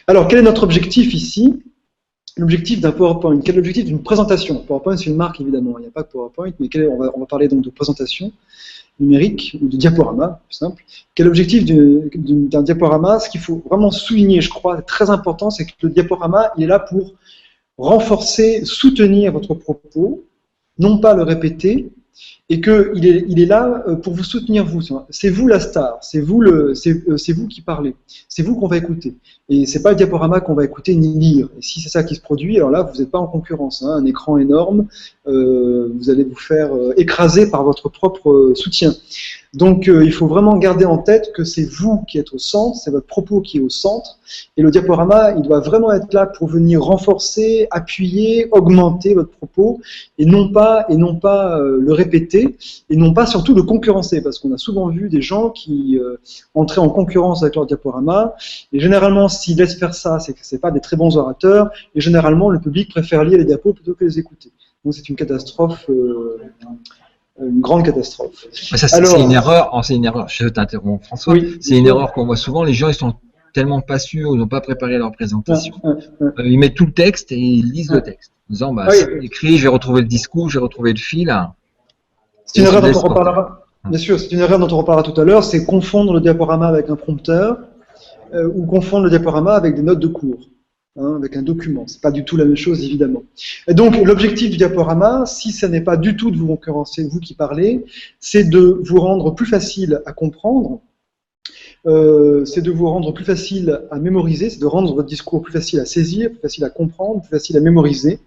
Alors, quel est notre objectif ici? L'objectif d'un PowerPoint, quel est l'objectif d'une présentation? PowerPoint, c'est une marque, évidemment. Il n'y a pas que PowerPoint, mais on va parler donc de présentation numérique ou de diaporama, plus simple. Quel est l'objectif d'un diaporama? Ce qu'il faut vraiment souligner, je crois, très important, c'est que le diaporama, il est là pour renforcer, soutenir votre propos, non pas le répéter, et qu'il est là pour vous soutenir, vous. C'est vous la star, c'est vous qui parlez, c'est vous qu'on va écouter. Et c'est pas le diaporama qu'on va écouter ni lire. Et si c'est ça qui se produit, alors là, vous n'êtes pas en concurrence. Hein. Un écran énorme, vous allez vous faire écraser par votre propre soutien. Donc, il faut vraiment garder en tête que c'est vous qui êtes au centre, c'est votre propos qui est au centre. Et le diaporama, il doit vraiment être là pour venir renforcer, appuyer, augmenter votre propos, et non pas le répéter, et non pas surtout le concurrencer, parce qu'on a souvent vu des gens qui entraient en concurrence avec leur diaporama, et généralement, s'ils laissent faire ça, c'est que c'est pas des très bons orateurs, et généralement, le public préfère lire les diapos plutôt que les écouter. Donc, c'est une catastrophe. Une grande catastrophe. Ça, c'est une erreur. C'est une erreur. Je t'interromps, François. Oui, c'est une erreur qu'on voit souvent. Les gens, ils sont tellement pas sûrs, ils n'ont pas préparé leur présentation. Ils mettent tout le texte et ils lisent le texte, en disant, bah, c'est écrit, je vais retrouver le discours, je vais retrouver le fil. C'est une erreur dont on reparlera. Bien sûr, c'est une erreur dont on reparlera tout à l'heure. C'est confondre le diaporama avec un prompteur ou confondre le diaporama avec des notes de cours. Avec un document. C'est pas du tout la même chose, évidemment. Et donc, l'objectif du diaporama, si ce n'est pas du tout de vous concurrencer, vous qui parlez, c'est de vous rendre plus facile à comprendre, c'est de vous rendre plus facile à mémoriser, c'est de rendre votre discours plus facile à saisir, plus facile à comprendre, plus facile à mémoriser.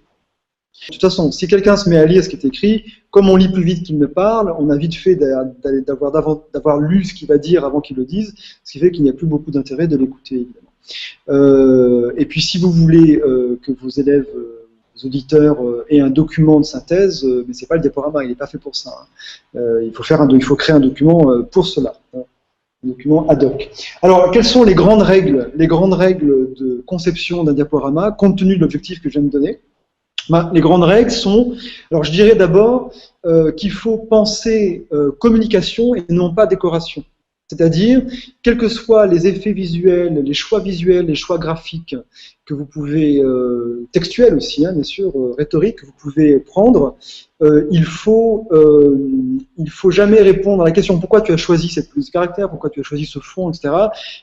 De toute façon, si quelqu'un se met à lire ce qui est écrit, comme on lit plus vite qu'il ne parle, on a vite fait d'avoir lu ce qu'il va dire avant qu'il le dise, ce qui fait qu'il n'y a plus beaucoup d'intérêt de l'écouter, évidemment. Et puis si vous voulez que vos élèves, vos auditeurs aient un document de synthèse, mais c'est pas le diaporama, il n'est pas fait pour ça. Hein. Il faut créer un document pour cela, un document ad hoc. Alors quelles sont les grandes règles de conception d'un diaporama compte tenu de l'objectif que je viens de donner? Les grandes règles sont, alors je dirais d'abord qu'il faut penser communication et non pas décoration. C'est-à-dire, quels que soient les effets visuels, les choix graphiques que vous pouvez, textuels aussi, hein, bien sûr, rhétoriques, que vous pouvez prendre, il faut jamais répondre à la question pourquoi tu as choisi cette police de caractère, pourquoi tu as choisi ce fond, etc.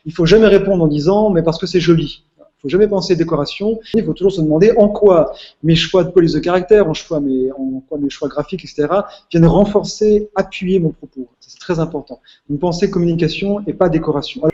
Il faut jamais répondre en disant mais parce que c'est joli. Il ne faut jamais penser décoration. Il faut toujours se demander en quoi mes choix de police de caractère, en quoi mes choix graphiques, etc., viennent renforcer, appuyer mon propos. C'est très important. Une pensée communication et pas décoration. Alors,